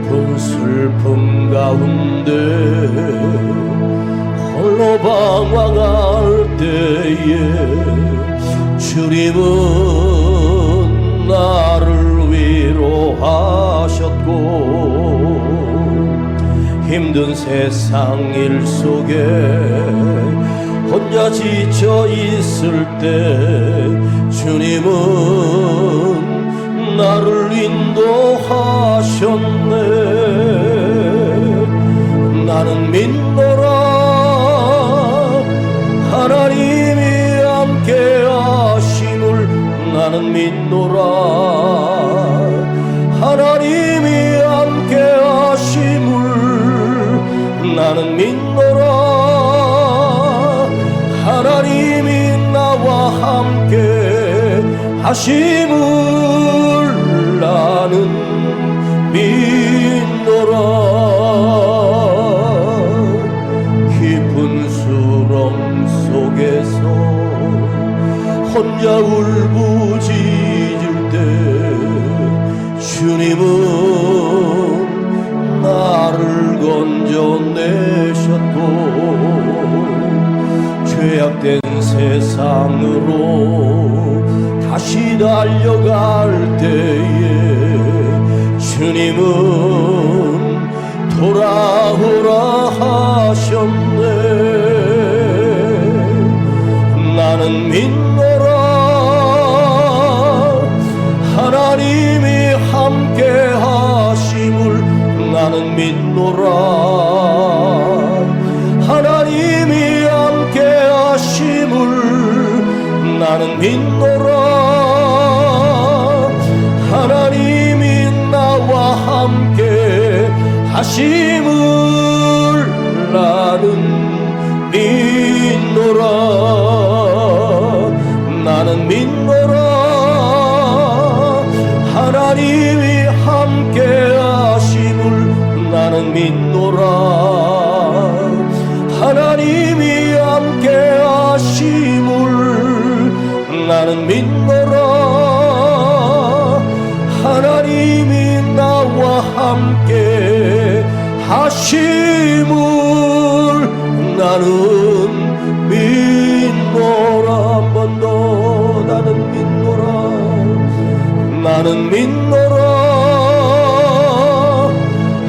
깊은 슬픔 가운데 홀로 방황할 때에 주님은 나를 위로하셨고, 힘든 세상 일 속에 혼자 지쳐 있을 때 주님은 나를 인도하셨네. 나는 믿노라 하나님이 함께 하심을. 나는 믿노라 하나님이 함께 하심을. 나는 믿노라 하나님이 나와 함께 하심을. 나는 믿노라. 깊은 수렁 속에서 혼자 울부짖을 때 주님은 나를 건져내셨고, 죄악된 세상으로 다시 달려갈 때에 주님은 돌아오라 하셨네. 나는 믿노라 하나님이 함께 하심을. 나는 믿노라 하나님이 함께 하심을. 나는 믿노라 하나님이 나와 함께 하심을. 나는 믿노라. 나는 믿노라 하나님이 함께 하심을. 나는 믿노라 하나님이 함께 하심을. 나는 믿노라 하나님이 나와 함께 하심을. 나는 믿노라. 한 번 더 나는 믿노라. 나는 믿노라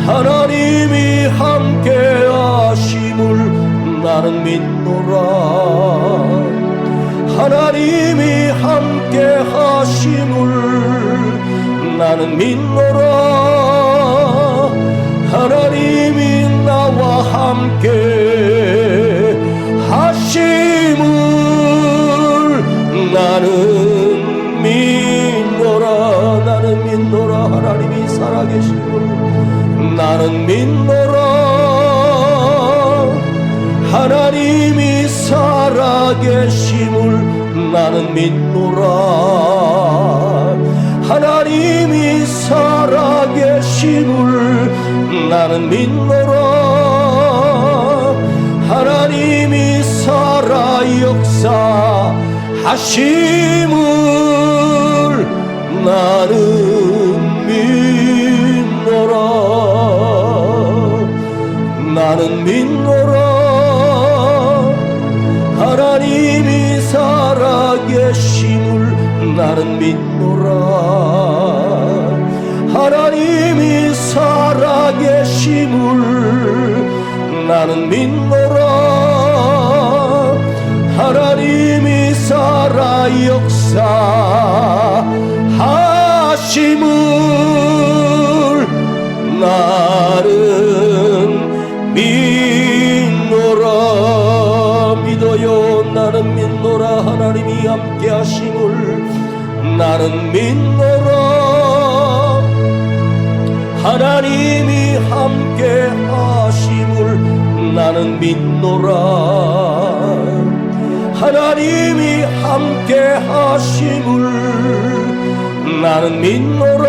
하나님이 함께 하심을. 나는 믿노라 하나님이 함께 하심을. 나는 믿노라 하나님이 나와 함께 하심을. 나는 믿노라. 나는 믿노라 하나님이 살아계심을. 나는 믿노라 하나님이 살아계심을. 나는 믿노라 하나님이 살아계심을. 나는 믿노라 하나님이 살아 역사하심을. 나는 믿노라. 나는 믿노라 하나님이 살아계심을. 나는 믿노라 하나님이 살아계심을. 나는 믿노라 하나님이 살아 역사하심을. 나는 믿노라. 믿어요. 나는 믿노라 하나님이 함께 하심을. 나는 믿노라 하나님이 함께 하심을. 나는 믿노라 하나님이 함께 하심을. 나는 믿노라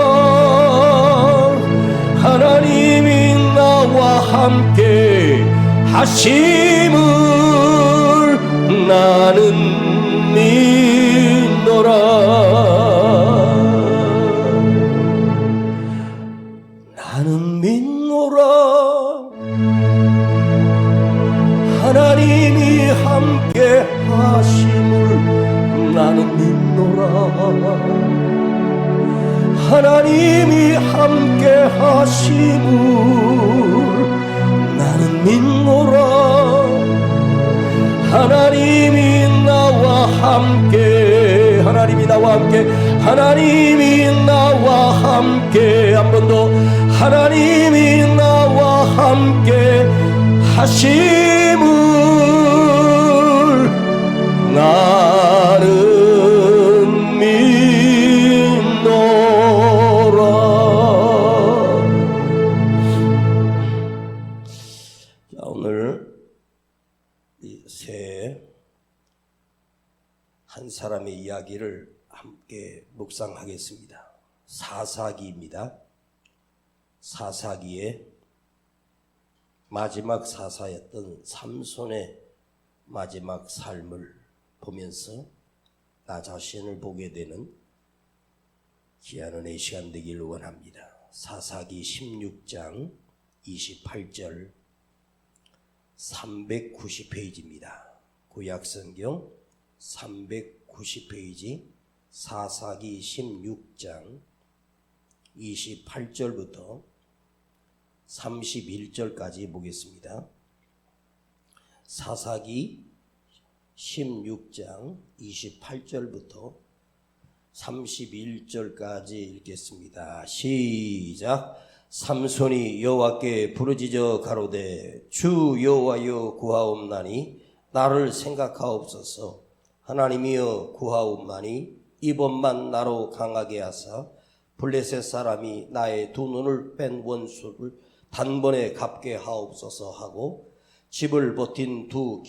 하나님이 나와 함께 하심을. 나는 믿노라. 나는 믿노라. 하나님이 함께 하심을 나는 믿노라. 하나님이 나와 함께, 하나님이 나와 함께, 하나님이 나와 함께, 한 번 더, 하나님이 나와 함께 하심을 나는 믿노라. 자, 오늘 이 새 한 사람의 이야기를 함께 묵상하겠습니다. 사사기입니다. 사사기의 마지막 사사였던 삼손의 마지막 삶을 보면서 나 자신을 보게 되는 귀한 은혜의 시간 되기를 원합니다. 사사기 16장 28절 390페이지입니다. 구약성경 390페이지 사사기 16장 28절부터 31절까지 보겠습니다. 사사기 16장 28절부터 31절까지 읽겠습니다. 시작. 삼손이 여호와께 부르짖어 가로되 주 여호와여 구하옵나니 나를 생각하옵소서. 하나님이여 구하옵나니 이번만 나로 강하게 하사 블레셋 사람이 나의 두 눈을 뺀 원수를 단번에 갚게 하옵소서 하고 집을 버틴 두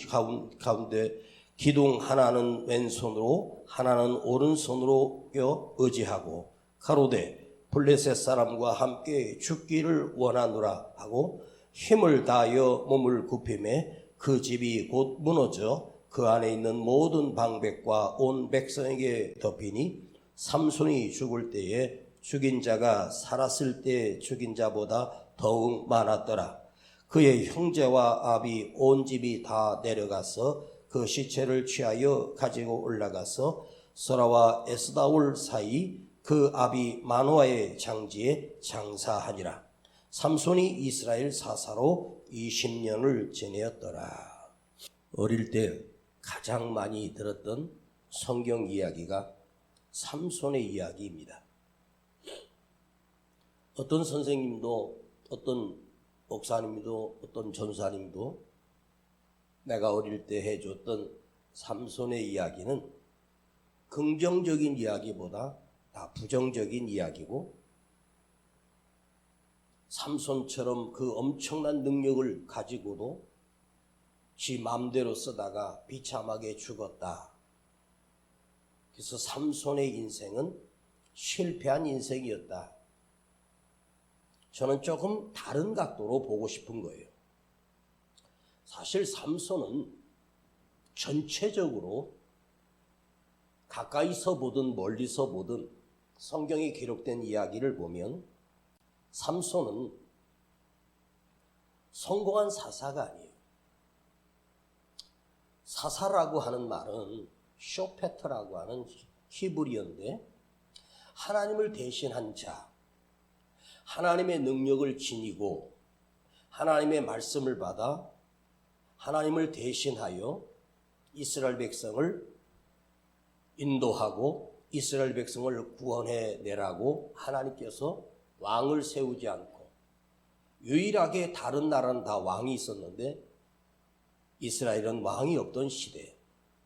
가운데 기둥 하나는 왼손으로 하나는 오른손으로 껴 의지하고 가로되 블레셋 사람과 함께 죽기를 원하노라 하고 힘을 다하여 몸을 굽히매 그 집이 곧 무너져 그 안에 있는 모든 방백과 온 백성에게 덮이니 삼손이 죽을 때에 죽인 자가 살았을 때 죽인 자보다 더욱 많았더라. 그의 형제와 아비 온 집이 다 내려가서 그 시체를 취하여 가지고 올라가서 소라와 에스다올 사이 그 아비 마노아의 장지에 장사하니라. 삼손이 이스라엘 사사로 20년을 지내었더라. 어릴 때 가장 많이 들었던 성경 이야기가 삼손의 이야기입니다. 어떤 선생님도 어떤 목사님도 어떤 전사님도 내가 어릴 때 해줬던 삼손의 이야기는 긍정적인 이야기보다 다 부정적인 이야기고, 삼손처럼 그 엄청난 능력을 가지고도 지 마음대로 쓰다가 비참하게 죽었다. 그래서 삼손의 인생은 실패한 인생이었다. 저는 조금 다른 각도로 보고 싶은 거예요. 사실 삼손은 전체적으로 가까이서 보든 멀리서 보든 성경에 기록된 이야기를 보면 삼손은 성공한 사사가 아니에요. 사사라고 하는 말은 쇼페트라고 하는 히브리어인데 하나님을 대신한 자, 하나님의 능력을 지니고 하나님의 말씀을 받아 하나님을 대신하여 이스라엘 백성을 인도하고 이스라엘 백성을 구원해내라고 하나님께서 왕을 세우지 않고, 유일하게 다른 나라는 다 왕이 있었는데 이스라엘은 왕이 없던 시대에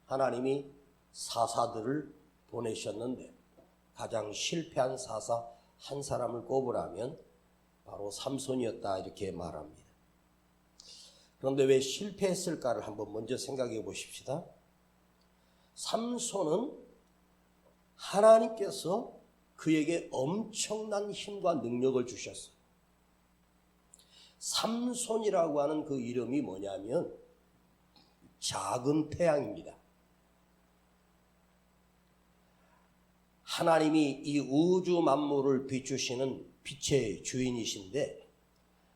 하나님이 사사들을 보내셨는데 가장 실패한 사사 한 사람을 꼽으라면 바로 삼손이었다, 이렇게 말합니다. 그런데 왜 실패했을까를 한번 먼저 생각해 보십시다. 삼손은 하나님께서 그에게 엄청난 힘과 능력을 주셨어요. 삼손이라고 하는 그 이름이 뭐냐면 작은 태양입니다. 하나님이 이 우주 만물을 비추시는 빛의 주인이신데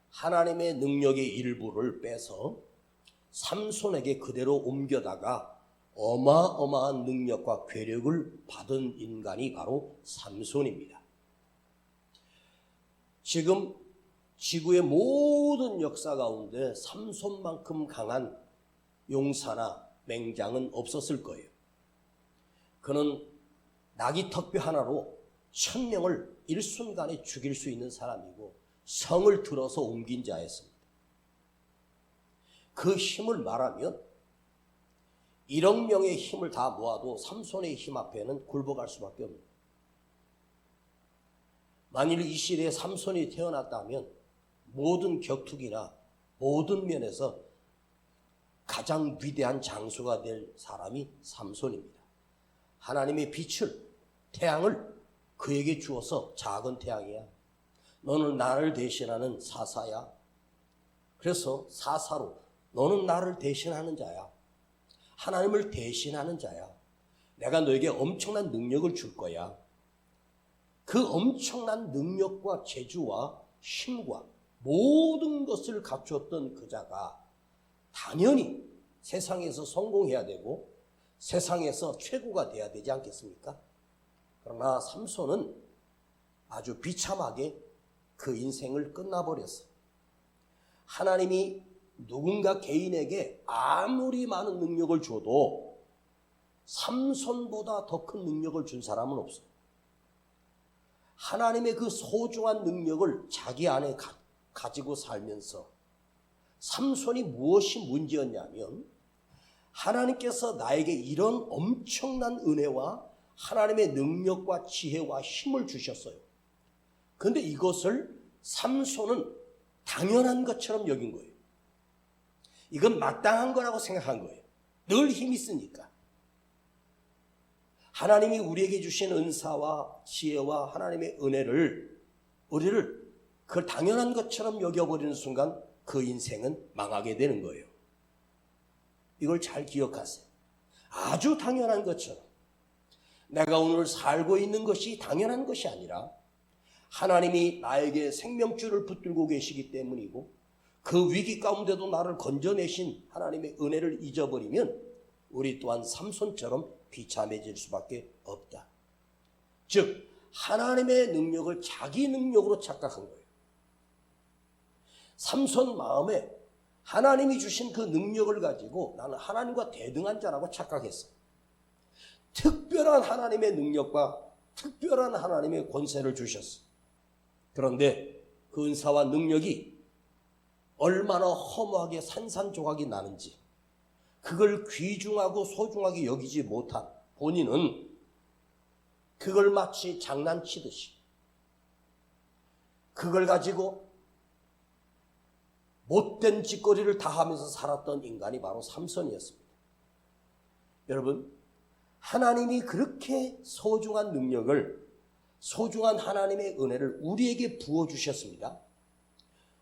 하나님의 능력의 일부를 빼서 삼손에게 그대로 옮겨다가 어마어마한 능력과 괴력을 받은 인간이 바로 삼손입니다. 지금 지구의 모든 역사 가운데 삼손만큼 강한 용사나 맹장은 없었을 거예요. 그는 나귀 턱뼈 하나로 1000명을 일순간에 죽일 수 있는 사람이고 성을 들어서 옮긴 자였습니다. 그 힘을 말하면 1억 명의 힘을 다 모아도 삼손의 힘 앞에는 굴복할 수밖에 없습니다. 만일 이 시대에 삼손이 태어났다면 모든 격투기나 모든 면에서 가장 위대한 장수가 될 사람이 삼손입니다. 하나님의 빛을, 태양을 그에게 주어서 작은 태양이야. 너는 나를 대신하는 사사야. 그래서 사사로 너는 나를 대신하는 자야. 하나님을 대신하는 자야. 내가 너에게 엄청난 능력을 줄 거야. 그 엄청난 능력과 재주와 힘과 모든 것을 갖추었던 그 자가 당연히 세상에서 성공해야 되고 세상에서 최고가 돼야 되지 않겠습니까? 그러나 삼손은 아주 비참하게 그 인생을 끝나버렸어요. 하나님이 누군가 개인에게 아무리 많은 능력을 줘도 삼손보다 더 큰 능력을 준 사람은 없어요. 하나님의 그 소중한 능력을 자기 안에 가지고 살면서 삼손이 무엇이 문제였냐면 하나님께서 나에게 이런 엄청난 은혜와 하나님의 능력과 지혜와 힘을 주셨어요. 그런데 이것을 삼손은 당연한 것처럼 여긴 거예요. 이건 마땅한 거라고 생각한 거예요. 늘 힘이 있으니까. 하나님이 우리에게 주신 은사와 지혜와 하나님의 은혜를 우리를 그걸 당연한 것처럼 여겨버리는 순간 그 인생은 망하게 되는 거예요. 이걸 잘 기억하세요. 아주 당연한 것처럼 내가 오늘 살고 있는 것이 당연한 것이 아니라 하나님이 나에게 생명줄을 붙들고 계시기 때문이고 그 위기 가운데도 나를 건져내신 하나님의 은혜를 잊어버리면 우리 또한 삼손처럼 비참해질 수밖에 없다. 즉 하나님의 능력을 자기 능력으로 착각한 거예요. 삼손 마음에 하나님이 주신 그 능력을 가지고 나는 하나님과 대등한 자라고 착각했어. 특별한 하나님의 능력과 특별한 하나님의 권세를 주셨어. 그런데 그 은사와 능력이 얼마나 허무하게 산산조각이 나는지 그걸 귀중하고 소중하게 여기지 못한 본인은 그걸 마치 장난치듯이 그걸 가지고 못된 짓거리를 다 하면서 살았던 인간이 바로 삼손이었습니다. 여러분, 하나님이 그렇게 소중한 능력을, 소중한 하나님의 은혜를 우리에게 부어주셨습니다.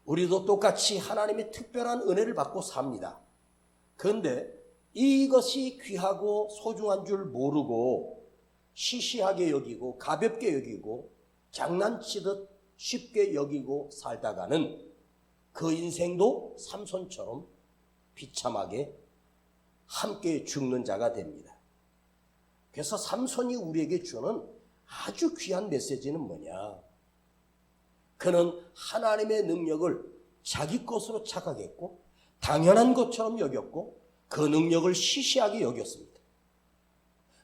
우리도 똑같이 하나님의 특별한 은혜를 받고 삽니다. 그런데 이것이 귀하고 소중한 줄 모르고 시시하게 여기고 가볍게 여기고 장난치듯 쉽게 여기고 살다가는 그 인생도 삼손처럼 비참하게 함께 죽는 자가 됩니다. 그래서 삼손이 우리에게 주는 아주 귀한 메시지는 뭐냐? 그는 하나님의 능력을 자기 것으로 착각했고 당연한 것처럼 여겼고 그 능력을 시시하게 여겼습니다.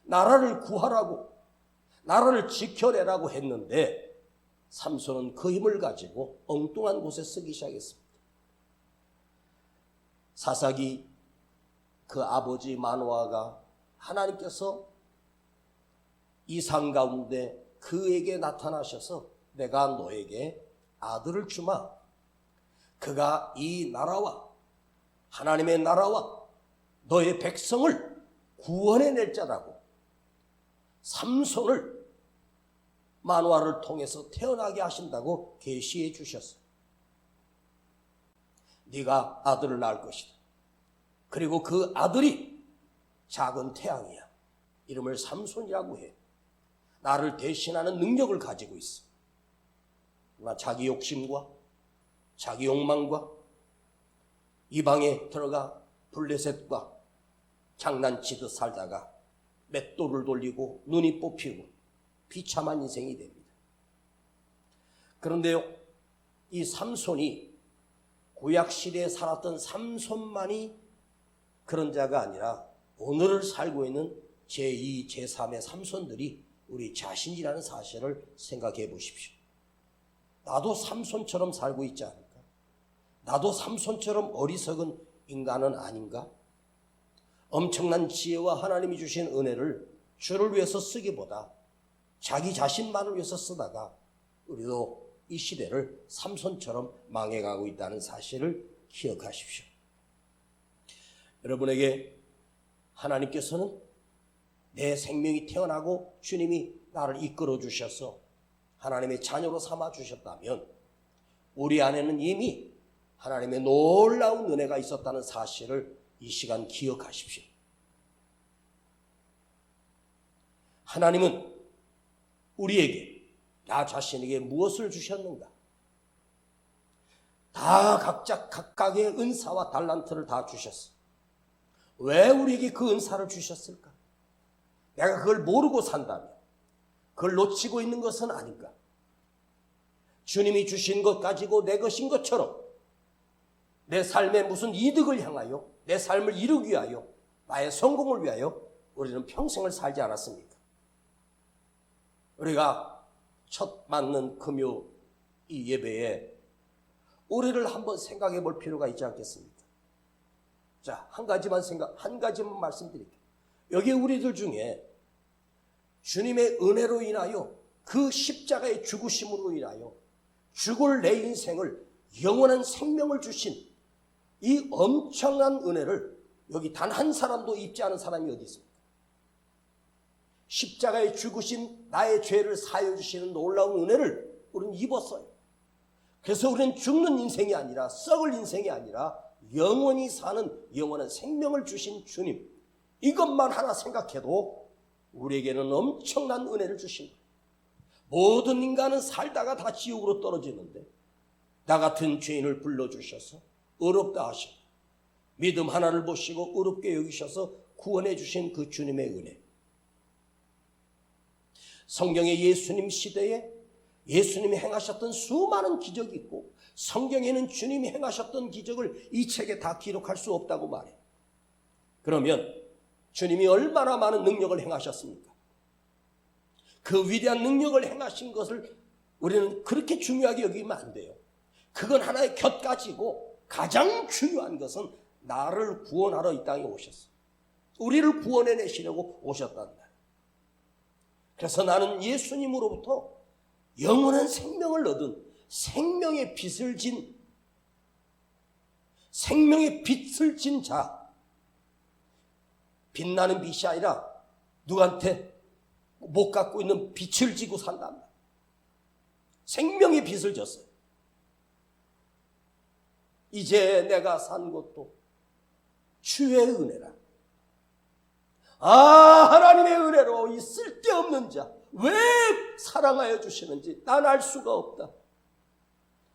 나라를 구하라고 나라를 지켜내라고 했는데 삼손은 그 힘을 가지고 엉뚱한 곳에 쓰기 시작했습니다. 사사기 그 아버지 마노아가 하나님께서 이상 가운데 그에게 나타나셔서 내가 너에게 아들을 주마. 그가 이 나라와 하나님의 나라와 너의 백성을 구원해낼 자라고 삼손을 마노아를 통해서 태어나게 하신다고 계시해 주셨어요. 네가 아들을 낳을 것이다. 그리고 그 아들이 작은 태양이야. 이름을 삼손이라고 해. 나를 대신하는 능력을 가지고 있어. 그러나 자기 욕심과 자기 욕망과 이방에 들어가 블레셋과 장난치듯 살다가 맷돌을 돌리고 눈이 뽑히고 비참한 인생이 됩니다. 그런데요, 이 삼손이 구약시대에 살았던 삼손만이 그런 자가 아니라 오늘을 살고 있는 제2, 제3의 삼손들이 우리 자신이라는 사실을 생각해 보십시오. 나도 삼손처럼 살고 있지 않을까? 나도 삼손처럼 어리석은 인간은 아닌가? 엄청난 지혜와 하나님이 주신 은혜를 주를 위해서 쓰기보다 자기 자신만을 위해서 쓰다가 우리도 이 시대를 삼손처럼 망해가고 있다는 사실을 기억하십시오. 여러분에게 하나님께서는 내 생명이 태어나고 주님이 나를 이끌어 주셔서 하나님의 자녀로 삼아 주셨다면 우리 안에는 이미 하나님의 놀라운 은혜가 있었다는 사실을 이 시간 기억하십시오. 하나님은 우리에게, 나 자신에게 무엇을 주셨는가? 다 각자 각각의 은사와 달란트를 다 주셨어. 왜 우리에게 그 은사를 주셨을까? 내가 그걸 모르고 산다면 그걸 놓치고 있는 것은 아닌가? 주님이 주신 것 가지고 내 것인 것처럼 내 삶에 무슨 이득을 향하여, 내 삶을 이루기 위하여, 나의 성공을 위하여 우리는 평생을 살지 않았습니까? 우리가 첫 맞는 금요 이 예배에 우리를 한번 생각해 볼 필요가 있지 않겠습니까? 자, 한 가지만 말씀드릴게요. 여기 우리들 중에 주님의 은혜로 인하여 그 십자가의 죽으심으로 인하여 죽을 내 인생을 영원한 생명을 주신 이 엄청난 은혜를 여기 단 한 사람도 입지 않은 사람이 어디 있습니까? 십자가에 죽으신 나의 죄를 사하여 주시는 놀라운 은혜를 우리는 입었어요. 그래서 우리는 죽는 인생이 아니라, 썩을 인생이 아니라 영원히 사는 영원한 생명을 주신 주님, 이것만 하나 생각해도 우리에게는 엄청난 은혜를 주신 거예요. 모든 인간은 살다가 다 지옥으로 떨어지는데 나 같은 죄인을 불러주셔서 의롭다 하시고 믿음 하나를 보시고 의롭게 여기셔서 구원해 주신 그 주님의 은혜. 성경의 예수님 시대에 예수님이 행하셨던 수많은 기적이 있고 성경에는 주님이 행하셨던 기적을 이 책에 다 기록할 수 없다고 말해요. 그러면 주님이 얼마나 많은 능력을 행하셨습니까? 그 위대한 능력을 행하신 것을 우리는 그렇게 중요하게 여기면 안 돼요. 그건 하나의 곁가지고 가장 중요한 것은 나를 구원하러 이 땅에 오셨어요. 우리를 구원해내시려고 오셨단 말이에요. 그래서 나는 예수님으로부터 영원한 생명을 얻은 생명의 빛을 진 자, 빛나는 빛이 아니라 누구한테 못 갖고 있는 빛을 지고 산단 말이에요. 생명의 빛을 졌어요. 이제 내가 산 것도 주의 은혜라. 하나님의 은혜로 이 쓸데없는 자 왜 사랑하여 주시는지 난 알 수가 없다.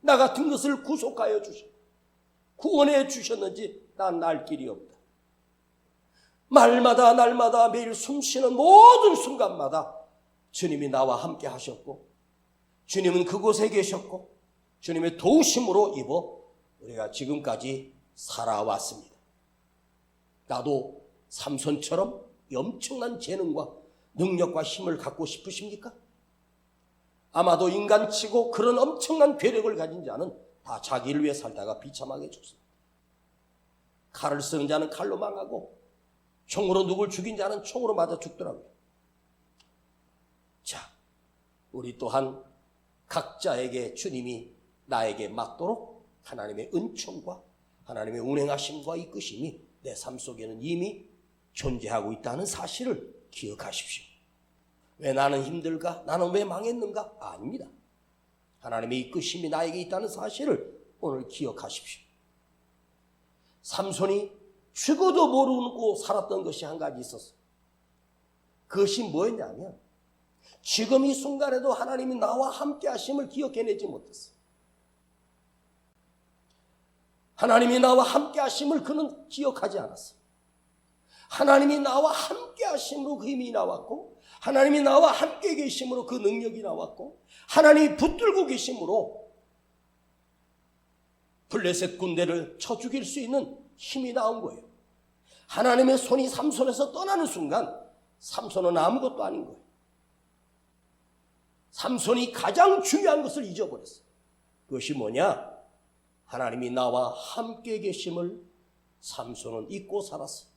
나 같은 것을 구속하여 주시고 구원해 주셨는지 난 알 길이 없다. 말마다 날마다 매일 숨쉬는 모든 순간마다 주님이 나와 함께 하셨고 주님은 그곳에 계셨고 주님의 도우심으로 입어 우리가 지금까지 살아왔습니다. 나도 삼손처럼 엄청난 재능과 능력과 힘을 갖고 싶으십니까? 아마도 인간치고 그런 엄청난 괴력을 가진 자는 다 자기를 위해 살다가 비참하게 죽습니다. 칼을 쓰는 자는 칼로 망하고 총으로 누굴 죽인 자는 총으로 맞아 죽더라고요. 자, 우리 또한 각자에게 주님이 나에게 맞도록 하나님의 은총과 하나님의 운행하심과 이끄심이 내 삶 속에는 이미 존재하고 있다는 사실을 기억하십시오. 왜 나는 힘들까? 나는 왜 망했는가? 아닙니다. 하나님의 이끄심이 나에게 있다는 사실을 오늘 기억하십시오. 삼손이 죽어도 모르고 살았던 것이 한 가지 있었어요. 그것이 뭐였냐면 지금 이 순간에도 하나님이 나와 함께 하심을 기억해내지 못했어요. 하나님이 나와 함께 하심을 그는 기억하지 않았어요. 하나님이 나와 함께 하심으로 그 힘이 나왔고 하나님이 나와 함께 계심으로 그 능력이 나왔고 하나님이 붙들고 계심으로 블레셋 군대를 쳐 죽일 수 있는 힘이 나온 거예요. 하나님의 손이 삼손에서 떠나는 순간 삼손은 아무것도 아닌 거예요. 삼손이 가장 중요한 것을 잊어버렸어요. 그것이 뭐냐? 하나님이 나와 함께 계심을 삼손은 잊고 살았어요.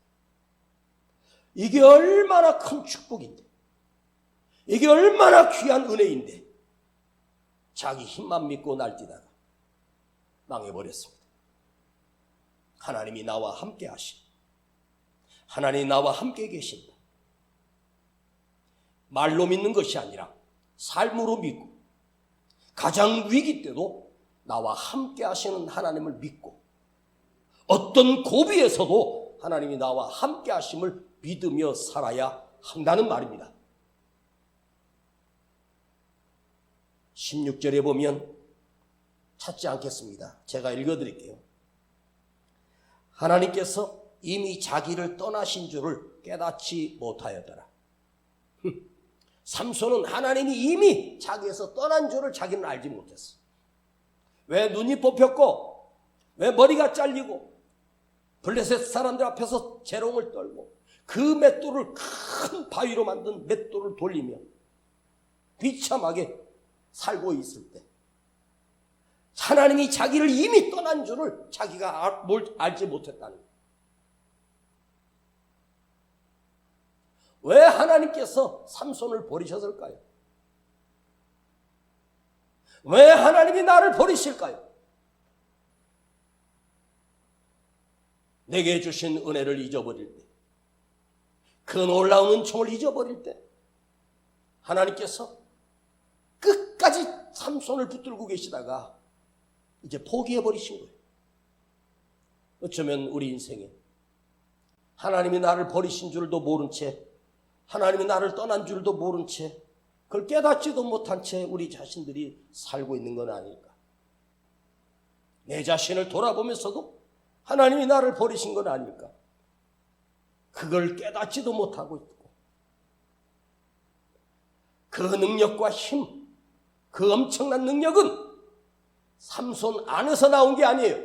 이게 얼마나 큰 축복인데, 이게 얼마나 귀한 은혜인데 자기 힘만 믿고 날뛰다가 망해버렸습니다. 하나님이 나와 함께 하신, 하나님이 나와 함께 계신다. 말로 믿는 것이 아니라 삶으로 믿고, 가장 위기 때도 나와 함께 하시는 하나님을 믿고, 어떤 고비에서도 하나님이 나와 함께 하심을 믿으며 살아야 한다는 말입니다. 16절에 보면, 찾지 않겠습니다. 제가 읽어드릴게요. 하나님께서 이미 자기를 떠나신 줄을 깨닫지 못하였더라. 삼손은 하나님이 이미 자기에서 떠난 줄을 자기는 알지 못했어. 왜 눈이 뽑혔고, 왜 머리가 잘리고, 블레셋 사람들 앞에서 재롱을 떨고, 그 맷돌을 큰 바위로 만든 맷돌을 돌리며 비참하게 살고 있을 때, 하나님이 자기를 이미 떠난 줄을 자기가 알지 못했다는 거예요. 왜 하나님께서 삼손을 버리셨을까요? 왜 하나님이 나를 버리실까요? 내게 주신 은혜를 잊어버릴 때, 그 놀라운 은총을 잊어버릴 때 하나님께서 끝까지 삼손을 붙들고 계시다가 이제 포기해버리신 거예요. 어쩌면 우리 인생에 하나님이 나를 버리신 줄도 모른 채, 하나님이 나를 떠난 줄도 모른 채, 그걸 깨닫지도 못한 채 우리 자신들이 살고 있는 건 아닐까. 내 자신을 돌아보면서도 하나님이 나를 버리신 건 아닐까. 그걸 깨닫지도 못하고 있고, 그 능력과 힘, 그 엄청난 능력은 삼손 안에서 나온 게 아니에요.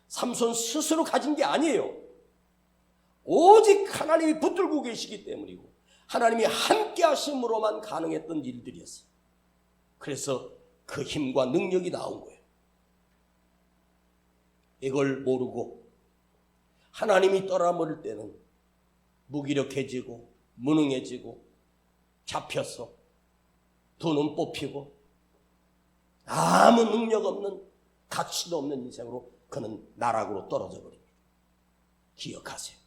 삼손 스스로 가진 게 아니에요. 오직 하나님이 붙들고 계시기 때문이고, 하나님이 함께 하심으로만 가능했던 일들이었어요. 그래서 그 힘과 능력이 나온 거예요. 이걸 모르고 하나님이 떠나버릴 때는 무기력해지고 무능해지고 잡혀서 두 눈 뽑히고 아무 능력 없는, 가치도 없는 인생으로 그는 나락으로 떨어져 버립니다. 기억하세요.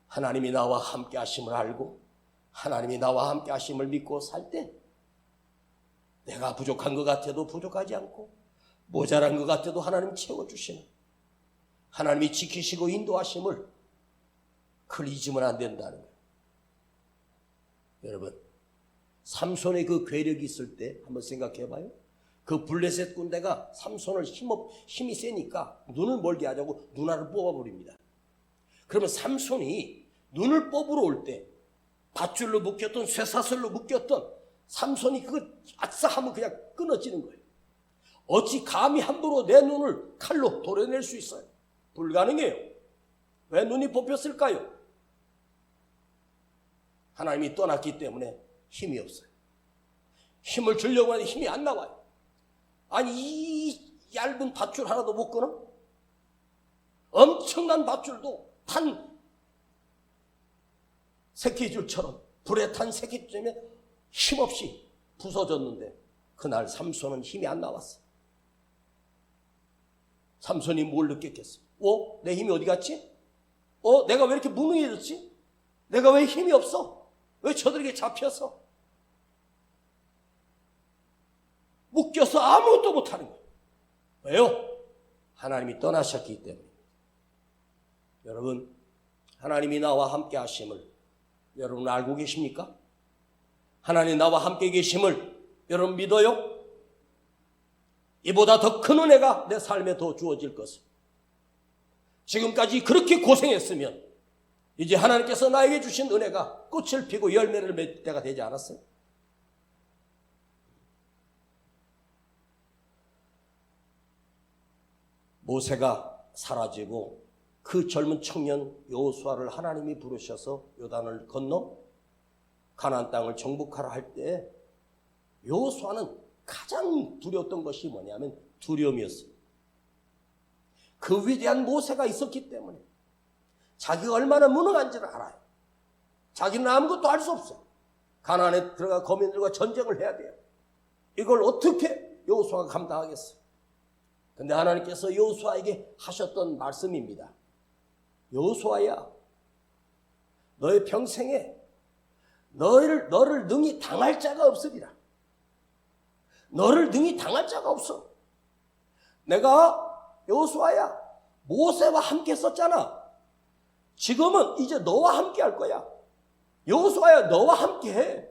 하나님이 나와 함께 하심을 알고, 하나님이 나와 함께 하심을 믿고 살 때, 내가 부족한 것 같아도 부족하지 않고, 모자란 것 같아도 하나님 채워주시는, 하나님이 지키시고 인도하심을 그걸 잊으면 안 된다는 거예요. 여러분, 삼손의 그 괴력이 있을 때 한번 생각해 봐요. 그 블레셋 군대가 삼손을 힘이 세니까 눈을 멀게 하자고 눈알을 뽑아버립니다. 그러면 삼손이 눈을 뽑으러 올 때 밧줄로 묶였던, 쇠사슬로 묶였던 삼손이 그거 아싸 하면 그냥 끊어지는 거예요. 어찌 감히 함부로 내 눈을 칼로 도려낼 수 있어요? 불가능해요. 왜 눈이 뽑혔을까요? 하나님이 떠났기 때문에 힘이 없어요. 힘을 주려고 하는데 힘이 안 나와요. 아니, 이 얇은 밧줄 하나도 못 끊어? 엄청난 밧줄도 탄 새끼줄처럼, 불에 탄 새끼줄 때문에 힘없이 부서졌는데 그날 삼손은 힘이 안 나왔어. 삼손이 뭘 느꼈겠어요? 내 힘이 어디 갔지? 내가 왜 이렇게 무능해졌지? 내가 왜 힘이 없어? 왜 저들에게 잡혀서 묶여서 아무것도 못하는 거예요? 왜요? 하나님이 떠나셨기 때문에. 여러분, 하나님이 나와 함께 하심을 여러분 알고 계십니까? 하나님 나와 함께 계심을 여러분 믿어요? 이보다 더 큰 은혜가 내 삶에 더 주어질 것을. 지금까지 그렇게 고생했으면 이제 하나님께서 나에게 주신 은혜가 꽃을 피고 열매를 맺을 때가 되지 않았어요? 모세가 사라지고 그 젊은 청년 여호수아를 하나님이 부르셔서 요단을 건너 가나안 땅을 정복하라 할 때 여호수아는 가장 두려웠던 것이 뭐냐면 두려움이었어요. 그 위대한 모세가 있었기 때문에 자기가 얼마나 무능한지를 알아요. 자기는 아무것도 할 수 없어요. 가나안에 들어가 거민들과 전쟁을 해야 돼요. 이걸 어떻게 여호수아가 감당하겠어요? 근데 하나님께서 여호수아에게 하셨던 말씀입니다. 여호수아야, 너의 평생에 너를 능히 당할 자가 없으리라. 너를 능히 당할 자가 없어. 내가 여호수아야, 모세와 함께 썼잖아. 지금은 이제 너와 함께 할 거야. 여호수아야, 너와 함께 해.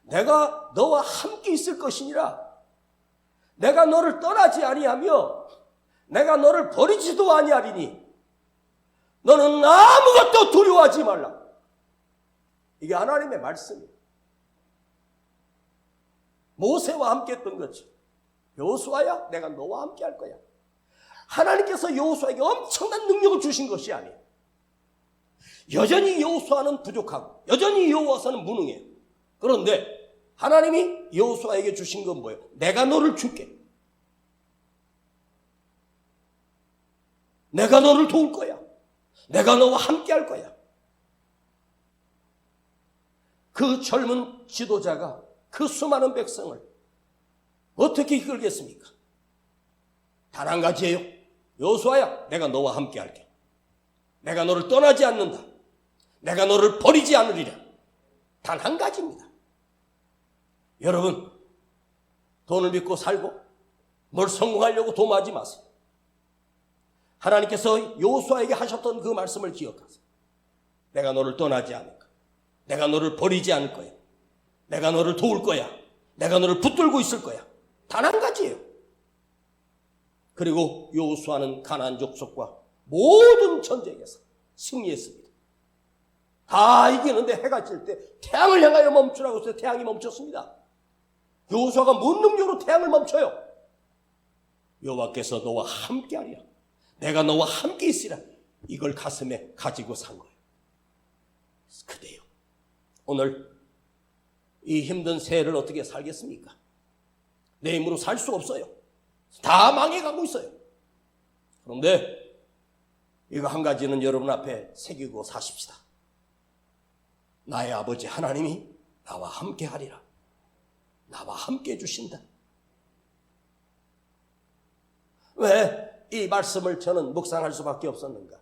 내가 너와 함께 있을 것이니라. 내가 너를 떠나지 아니하며 내가 너를 버리지도 아니하리니 너는 아무것도 두려워하지 말라. 이게 하나님의 말씀이에요. 모세와 함께 했던 거죠. 여호수아야, 내가 너와 함께 할 거야. 하나님께서 여호수아에게 엄청난 능력을 주신 것이 아니에요. 여전히 여호수아는 부족하고 여전히 여호수아는 무능해요. 그런데 하나님이 여호수아에게 주신 건 뭐예요? 내가 너를 줄게. 내가 너를 도울 거야. 내가 너와 함께 할 거야. 그 젊은 지도자가 그 수많은 백성을 어떻게 이끌겠습니까? 단 한 가지예요. 여호수아야, 내가 너와 함께 할게. 내가 너를 떠나지 않는다. 내가 너를 버리지 않으리라. 단 한 가지입니다. 여러분, 돈을 믿고 살고 뭘 성공하려고 도모하지 마세요. 하나님께서 여호수아에게 하셨던 그 말씀을 기억하세요. 내가 너를 떠나지 않을 거야. 내가 너를 버리지 않을 거야. 내가 너를 도울 거야. 내가 너를 붙들고 있을 거야. 단 한 가지예요. 그리고 여호수아는 가나안 족속과 모든 전쟁에서 승리했습니다. 다 이기는데 해가 질 때 태양을 향하여 멈추라고 해서 태양이 멈췄습니다. 여호수아가 뭔 능력으로 태양을 멈춰요? 여호와께서 너와 함께하리라. 내가 너와 함께 있으리라. 이걸 가슴에 가지고 산 거예요. 그래요. 오늘 이 힘든 새해를 어떻게 살겠습니까? 내 힘으로 살 수 없어요. 다 망해가고 있어요. 그런데 이거 한 가지는 여러분 앞에 새기고 사십시다. 나의 아버지 하나님이 나와 함께 하리라. 나와 함께 해주신다. 왜 이 말씀을 저는 묵상할 수밖에 없었는가?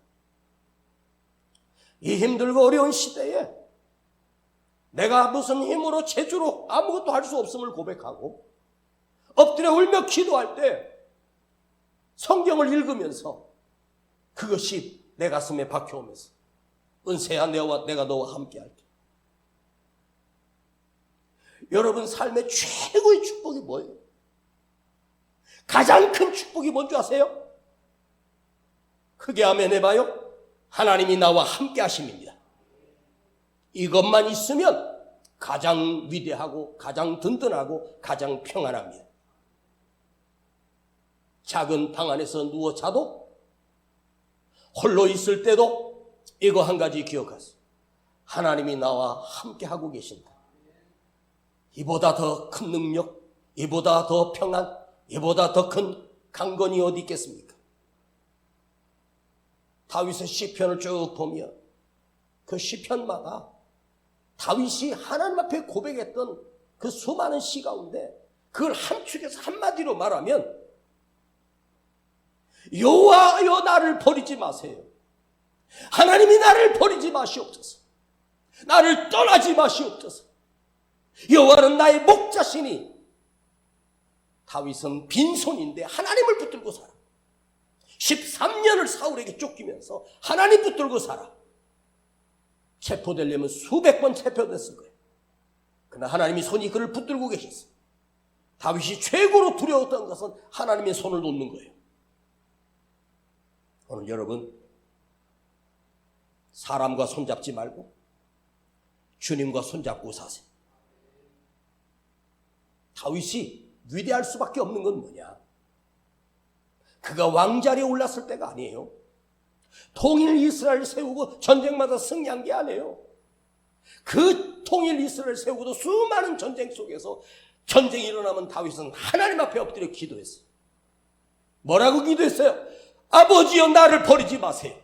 이 힘들고 어려운 시대에 내가 무슨 힘으로 재주로 아무것도 할 수 없음을 고백하고 엎드려 울며 기도할 때 성경을 읽으면서 그것이 내 가슴에 박혀오면서 은혜야, 내가 너와 함께 할게. 여러분 삶의 최고의 축복이 뭐예요? 가장 큰 축복이 뭔지 아세요? 크게 아멘 해봐요. 하나님이 나와 함께 하심입니다. 이것만 있으면 가장 위대하고 가장 든든하고 가장 평안합니다. 작은 방 안에서 누워 자도 홀로 있을 때도 이거 한 가지 기억하세요. 하나님이 나와 함께 하고 계신다. 이보다 더 큰 능력, 이보다 더 평안, 이보다 더 큰 강건이 어디 있겠습니까? 다윗의 시편을 쭉 보면 그 시편마다 다윗이 하나님 앞에 고백했던 그 수많은 시 가운데 그걸 함축해서 한마디로 말하면 여호와여 나를 버리지 마세요. 하나님이 나를 버리지 마시옵소서. 나를 떠나지 마시옵소서. 여호와는 나의 목자시니 다윗은 빈손인데 하나님을 붙들고 살아. 13년을 사울에게 쫓기면서 하나님 붙들고 살아. 체포되려면 수백 번 체포됐을 거예요. 그러나 하나님이 손이 그를 붙들고 계셨어요. 다윗이 최고로 두려웠던 것은 하나님의 손을 놓는 거예요. 오늘 여러분 사람과 손잡지 말고 주님과 손잡고 사세요. 다윗이 위대할 수밖에 없는 건 뭐냐? 그가 왕자리에 올랐을 때가 아니에요. 통일 이스라엘 세우고 전쟁마다 승리한 게 아니에요. 그 통일 이스라엘 세우고도 수많은 전쟁 속에서 전쟁이 일어나면 다윗은 하나님 앞에 엎드려 기도했어요. 뭐라고 기도했어요? 아버지여, 나를 버리지 마세요.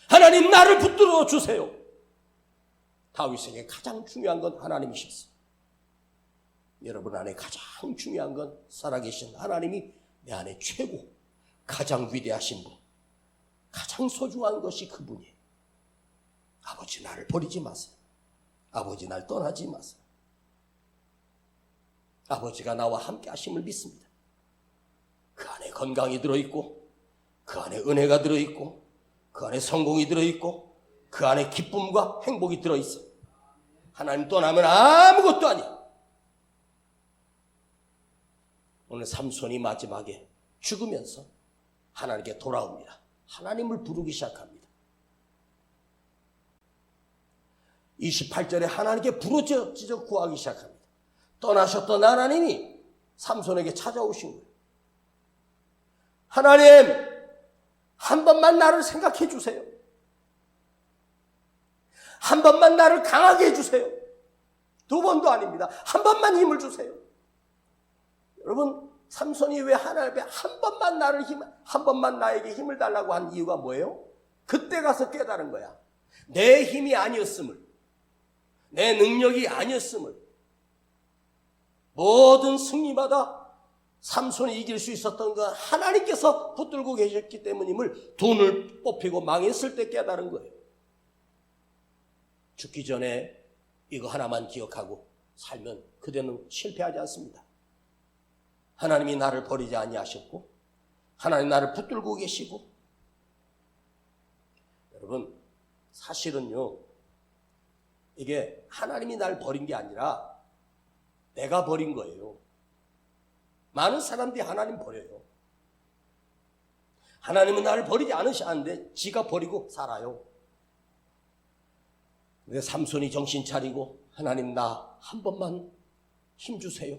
하나님, 나를 붙들어 주세요. 다윗에게 가장 중요한 건 하나님이셨어요. 여러분 안에 가장 중요한 건 살아계신 하나님이 내 안에 최고, 가장 위대하신 분, 가장 소중한 것이 그분이에요. 아버지, 나를 버리지 마세요. 아버지, 날 떠나지 마세요. 아버지가 나와 함께 하심을 믿습니다. 그 안에 건강이 들어있고, 그 안에 은혜가 들어있고, 그 안에 성공이 들어있고, 그 안에 기쁨과 행복이 들어있어요. 하나님 떠나면 아무것도 아니에요. 오늘 삼손이 마지막에 죽으면서 하나님께 돌아옵니다. 하나님을 부르기 시작합니다. 28절에 하나님께 부르짖어 구하기 시작합니다. 떠나셨던 하나님이 삼손에게 찾아오신 거예요. 하나님, 한 번만 나를 생각해 주세요. 한 번만 나를 강하게 해주세요. 두 번도 아닙니다. 한 번만 힘을 주세요. 여러분, 삼손이 왜 하나님 앞에 한 번만 나에게 힘을 달라고 한 이유가 뭐예요? 그때 가서 깨달은 거야. 내 힘이 아니었음을, 내 능력이 아니었음을, 모든 승리마다 삼손이 이길 수 있었던 건 하나님께서 붙들고 계셨기 때문임을 돈을 뽑히고 망했을 때 깨달은 거예요. 죽기 전에 이거 하나만 기억하고 살면 그대는 실패하지 않습니다. 하나님이 나를 버리지 아니하셨고, 하나님 나를 붙들고 계시고. 여러분, 사실은요, 이게 하나님이 나를 버린 게 아니라 내가 버린 거예요. 많은 사람들이 하나님 버려요. 하나님은 나를 버리지 않으셨는데 지가 버리고 살아요. 근데 삼손이 정신 차리고, 하나님, 나 한 번만 힘 주세요.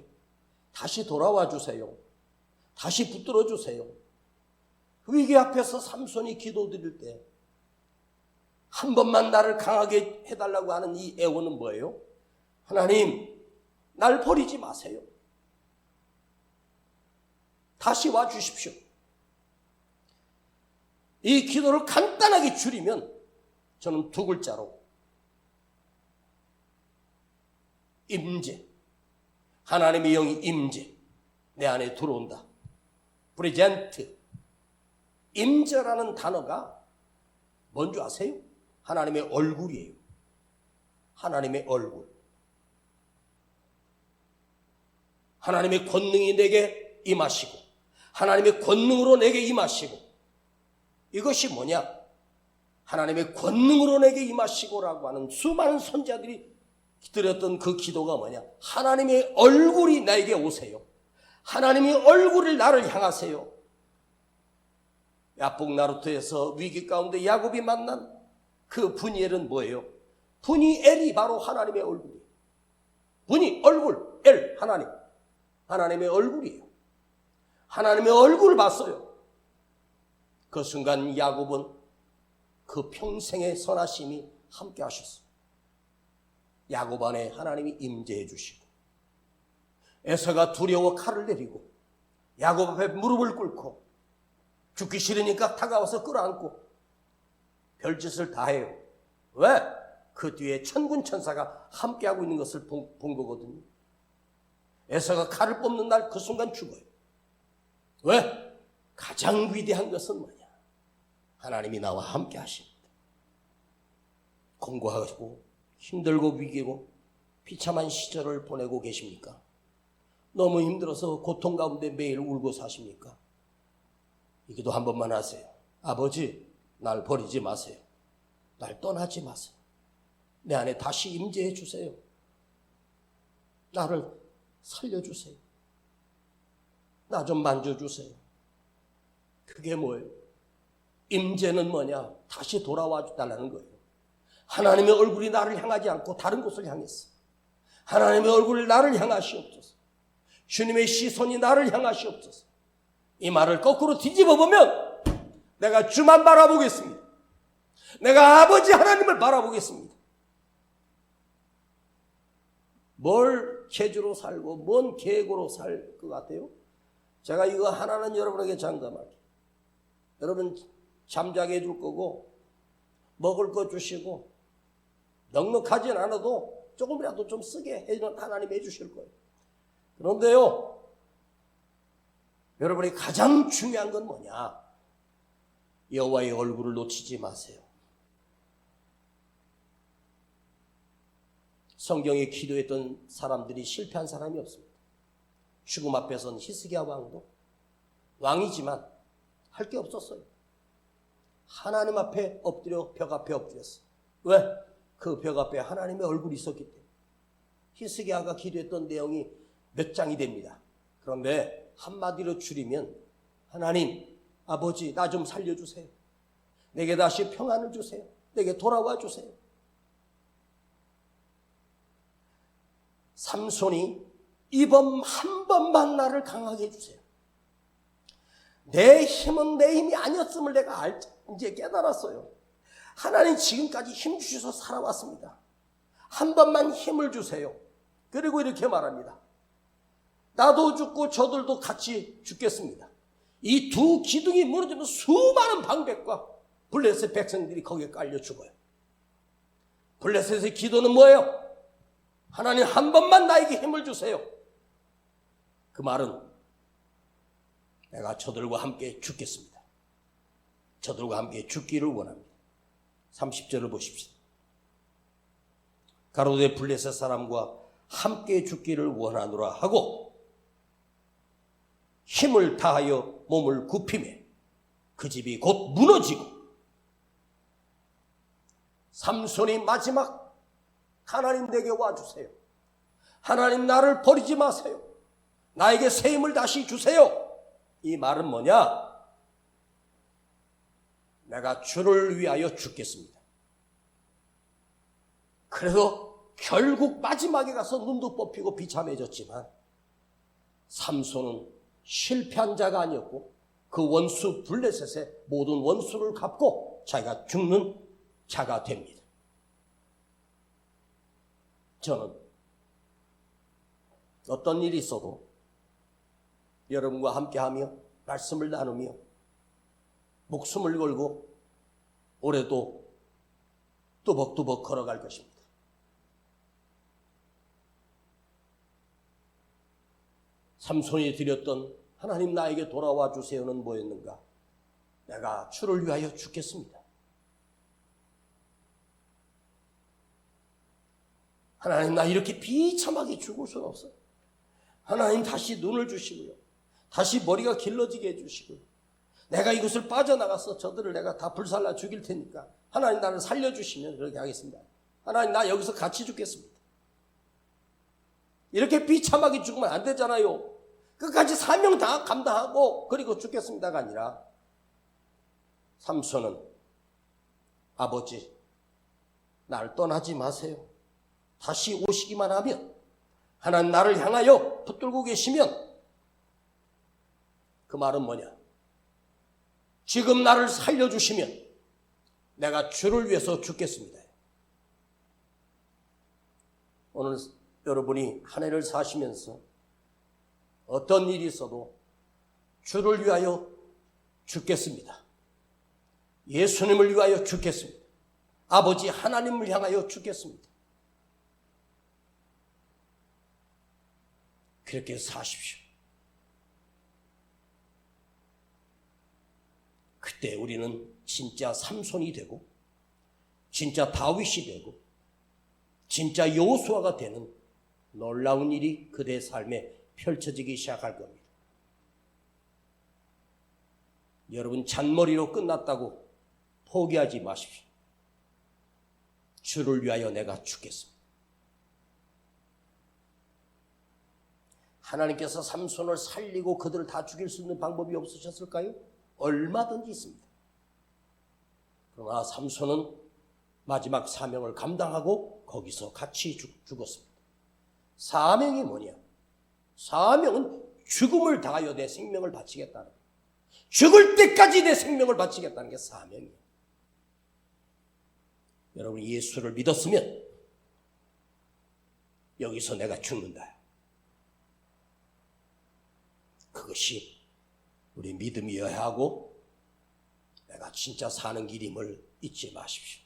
다시 돌아와 주세요. 다시 붙들어 주세요. 위기 앞에서 삼손이 기도드릴 때 한 번만 나를 강하게 해달라고 하는 이 애원은 뭐예요? 하나님, 날 버리지 마세요. 다시 와 주십시오. 이 기도를 간단하게 줄이면 저는 두 글자로 임재, 하나님의 영이 임재, 내 안에 들어온다. 프레젠트. 임재라는 단어가 뭔지 아세요? 하나님의 얼굴이에요. 하나님의 얼굴. 하나님의 권능이 내게 임하시고, 하나님의 권능으로 내게 임하시고. 이것이 뭐냐? 하나님의 권능으로 내게 임하시고라고 하는 수많은 선지자들이 드렸던 그 기도가 뭐냐? 하나님의 얼굴이 나에게 오세요. 하나님의 얼굴을 나를 향하세요. 야복 나루터에서 위기 가운데 야곱이 만난 그 분이엘은 뭐예요? 분이엘이 바로 하나님의 얼굴이에요. 분이 얼굴, 엘, 하나님. 하나님의 얼굴이에요. 하나님의 얼굴을 봤어요. 그 순간 야곱은 그 평생의 선하심이 함께 하셨어요. 야곱 안에 하나님이 임재해 주시고, 에서가 두려워 칼을 내리고 야곱 앞에 무릎을 꿇고 죽기 싫으니까 다가와서 끌어안고 별짓을 다 해요. 왜? 그 뒤에 천군 천사가 함께하고 있는 것을 본 거거든요. 에서가 칼을 뽑는 날 그 순간 죽어요. 왜? 가장 위대한 것은 뭐냐? 하나님이 나와 함께 하십니다. 공고하고 힘들고 위기고 비참한 시절을 보내고 계십니까? 너무 힘들어서 고통 가운데 매일 울고 사십니까? 이 기도 한 번만 하세요. 아버지, 날 버리지 마세요. 날 떠나지 마세요. 내 안에 다시 임재해 주세요. 나를 살려주세요. 나 좀 만져주세요. 그게 뭐예요? 임재는 뭐냐? 다시 돌아와 달라는 거예요. 하나님의 얼굴이 나를 향하지 않고 다른 곳을 향했어. 하나님의 얼굴이 나를 향하시옵소서. 주님의 시선이 나를 향하시옵소서. 이 말을 거꾸로 뒤집어 보면 내가 주만 바라보겠습니다. 내가 아버지 하나님을 바라보겠습니다. 뭘 계주로 살고 뭔 계획으로 살 것 같아요? 제가 이거 하나는 여러분에게 장담할게요. 여러분 잠자게 해줄 거고 먹을 거 주시고 넉넉하진 않아도 조금이라도 좀 쓰게 해주는 하나님 해주실 거예요. 그런데요, 여러분이 가장 중요한 건 뭐냐? 여호와의 얼굴을 놓치지 마세요. 성경에 기도했던 사람들이 실패한 사람이 없습니다. 죽음 앞에선 히스기야 왕도 왕이지만 할 게 없었어요. 하나님 앞에 엎드려 벽 앞에 엎드렸어요. 왜? 그 벽 앞에 하나님의 얼굴이 있었기 때문에. 히스기야가 기도했던 내용이 몇 장이 됩니다. 그런데 한마디로 줄이면 하나님, 아버지 나 좀 살려주세요. 내게 다시 평안을 주세요. 내게 돌아와 주세요. 삼손이 이번 한 번만 나를 강하게 해주세요. 내 힘은 내 힘이 아니었음을 내가 이제 깨달았어요. 하나님 지금까지 힘 주셔서 살아왔습니다. 한 번만 힘을 주세요. 그리고 이렇게 말합니다. 나도 죽고 저들도 같이 죽겠습니다. 이 두 기둥이 무너지면 수많은 방백과 블레셋 백성들이 거기에 깔려 죽어요. 블레셋의 기도는 뭐예요? 하나님 한 번만 나에게 힘을 주세요. 그 말은 내가 저들과 함께 죽겠습니다. 저들과 함께 죽기를 원합니다. 30절을 보십시오. 가로되 블레셋 사람과 함께 죽기를 원하노라 하고 힘을 다하여 몸을 굽히매 그 집이 곧 무너지고 삼손이 마지막 하나님 내게 와주세요. 하나님 나를 버리지 마세요. 나에게 새 힘을 다시 주세요. 이 말은 뭐냐? 내가 주를 위하여 죽겠습니다. 그래서 결국 마지막에 가서 눈도 뽑히고 비참해졌지만 삼손은 실패한 자가 아니었고 그 원수 블레셋의 모든 원수를 갚고 자기가 죽는 자가 됩니다. 저는 어떤 일이 있어도 여러분과 함께하며 말씀을 나누며 목숨을 걸고 올해도 뚜벅뚜벅 걸어갈 것입니다. 삼손이 드렸던 하나님 나에게 돌아와 주세요는 뭐였는가? 내가 주를 위하여 죽겠습니다. 하나님 나 이렇게 비참하게 죽을 수는 없어요. 하나님 다시 눈을 주시고요. 다시 머리가 길러지게 해주시고요. 내가 이것을 빠져나가서 저들을 내가 다 불살라 죽일 테니까 하나님 나를 살려주시면 그렇게 하겠습니다. 하나님 나 여기서 같이 죽겠습니다. 이렇게 비참하게 죽으면 안 되잖아요. 끝까지 사명 다 감당하고 그리고 죽겠습니다가 아니라 삼손은 아버지 날 떠나지 마세요. 다시 오시기만 하면 하나님 나를 향하여 붙들고 계시면 그 말은 뭐냐? 지금 나를 살려주시면 내가 주를 위해서 죽겠습니다. 오늘 여러분이 한 해를 사시면서 어떤 일이 있어도 주를 위하여 죽겠습니다. 예수님을 위하여 죽겠습니다. 아버지 하나님을 향하여 죽겠습니다. 그렇게 사십시오. 그때 우리는 진짜 삼손이 되고 진짜 다윗이 되고 진짜 여호수아가 되는 놀라운 일이 그대의 삶에 펼쳐지기 시작할 겁니다. 여러분 잔머리로 끝났다고 포기하지 마십시오. 주를 위하여 내가 죽겠습니다. 하나님께서 삼손을 살리고 그들을 다 죽일 수 있는 방법이 없으셨을까요? 얼마든지 있습니다. 그러나 삼손은 마지막 사명을 감당하고 거기서 같이 죽었습니다. 사명이 뭐냐? 사명은 죽음을 다하여 내 생명을 바치겠다는 거예요. 죽을 때까지 내 생명을 바치겠다는 게 사명이에요. 여러분 예수를 믿었으면 여기서 내가 죽는다. 그것이 우리 믿음이어야 하고 내가 진짜 사는 길임을 잊지 마십시오.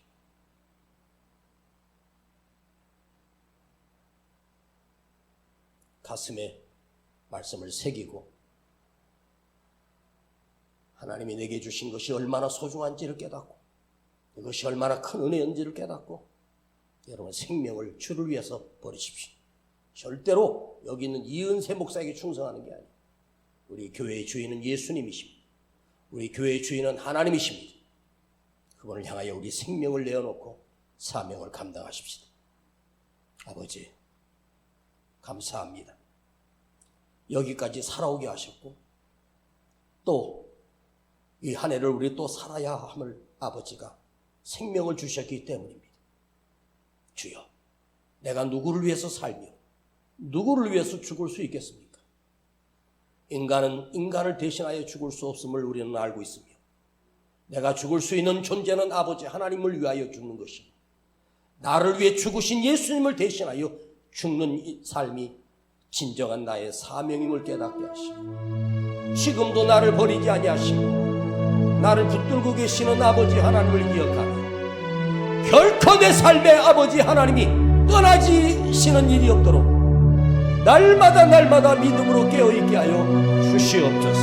가슴에 말씀을 새기고 하나님이 내게 주신 것이 얼마나 소중한지를 깨닫고 이것이 얼마나 큰 은혜인지를 깨닫고 여러분 생명을 주를 위해서 버리십시오. 절대로 여기 있는 이은세 목사에게 충성하는 게 아니에요. 우리 교회의 주인은 예수님이십니다. 우리 교회의 주인은 하나님이십니다. 그분을 향하여 우리 생명을 내어놓고 사명을 감당하십시다. 아버지 감사합니다. 여기까지 살아오게 하셨고 또 이 한 해를 우리 또 살아야 함을 아버지가 생명을 주셨기 때문입니다. 주여, 내가 누구를 위해서 살며 누구를 위해서 죽을 수 있겠습니까? 인간은 인간을 대신하여 죽을 수 없음을 우리는 알고 있으며 내가 죽을 수 있는 존재는 아버지 하나님을 위하여 죽는 것이고 나를 위해 죽으신 예수님을 대신하여 죽는 이 삶이 진정한 나의 사명임을 깨닫게 하시고 지금도 나를 버리지 아니하시고 나를 붙들고 계시는 아버지 하나님을 기억하며 결코 내 삶의 아버지 하나님이 떠나지시는 일이 없도록 날마다 믿음으로 깨어있게 하여 주시옵소서.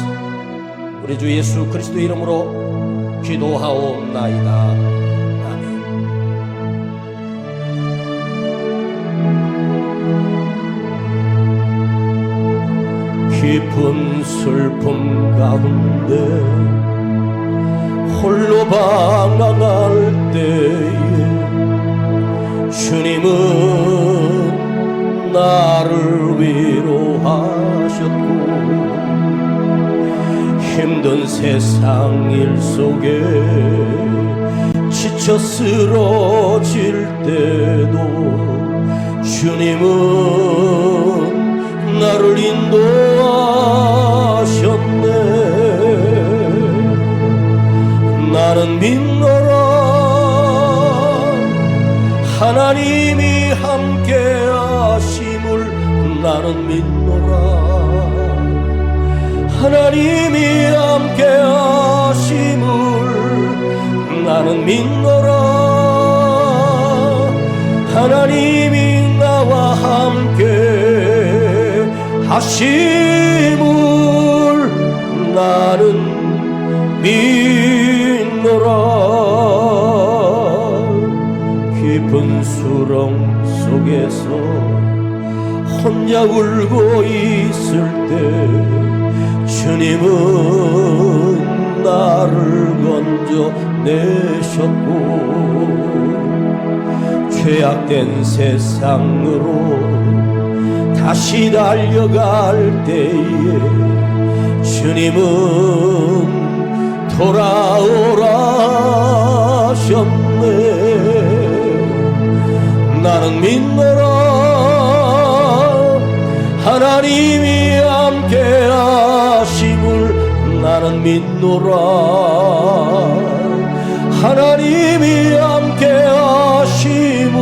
우리 주 예수 그리스도 이름으로 기도하옵나이다. 아멘. 깊은 슬픔 가운데 홀로 방황할 때에 주님은 나를 위로하셨고 힘든 세상 일 속에 지쳐 쓰러질 때도 주님은 나를 인도하셨네. 나는 믿노라 하나님이 함께 하심을. 나는 믿노라 하나님이 함께 하심을. 나는 믿노라 하나님이 나와 함께 하심을. 나는 믿노라. 깊은 수렁 속에서 혼자 울고 있을 때 주님은 나를 건져내셨고 죄악된 세상으로 다시 달려갈 때에 주님은 돌아오라 하셨네. 나는 믿노라 하나님이 함께 하심을. 나는 믿노라 하나님이 함께 하심을.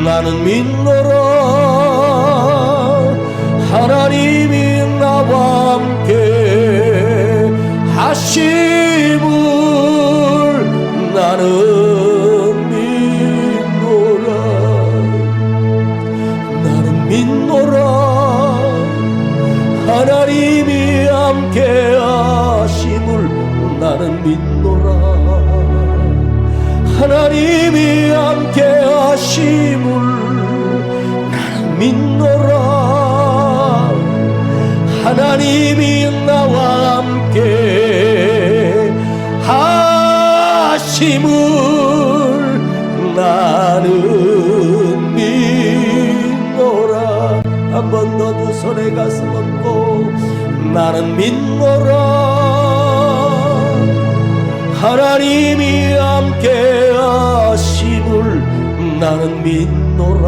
나는 믿노라 하나님이 나와 함께 하심을. 나는 믿노라 나는 믿노라 하나님이 함께 하심을. 나는 믿노라 하나님이 함께 하심을. 나는 믿노라 하나님이 나와 함께 하심을. 나는 믿노라. 한 번 더 두 손에 가슴 얹고 나는 믿노라 하나님이 함께 하심을. 나는 믿노라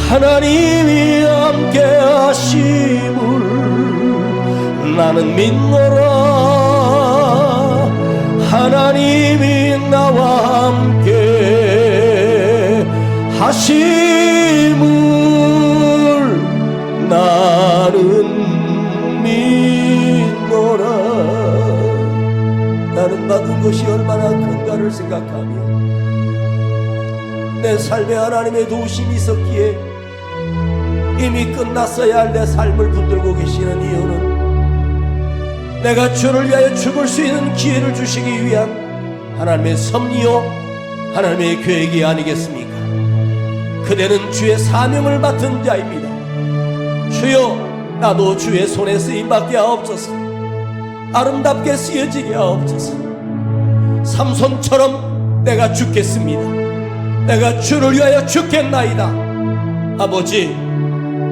하나님이 함께 하심을. 나는 믿노라. 하나님이 나와 함께 하심을 나는 믿노라. 나는 받은 것이 얼마나 큰가를 생각하며 내 삶에 하나님의 도우심이 있었기에 이미 끝났어야 할 내 삶을 붙들고 계시는 이유는 내가 주를 위하여 죽을 수 있는 기회를 주시기 위한 하나님의 섭리요 하나님의 계획이 아니겠습니까? 그대는 주의 사명을 맡은 자입니다. 주여, 나도 주의 손에 쓰임받게 하옵소서. 아름답게 쓰여지게 하옵소서. 삼손처럼 내가 죽겠습니다. 내가 주를 위하여 죽겠나이다. 아버지,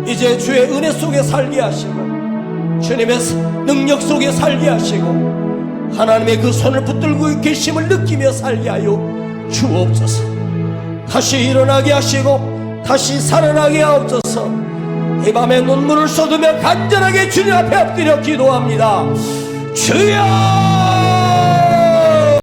이제 주의 은혜 속에 살게 하시고 주님의 능력 속에 살게 하시고 하나님의 그 손을 붙들고 계심을 느끼며 살게 하여 주옵소서. 다시 일어나게 하시고 다시 살아나게 하옵소서. 이 밤에 눈물을 쏟으며 간절하게 주님 앞에 엎드려 기도합니다. 주여!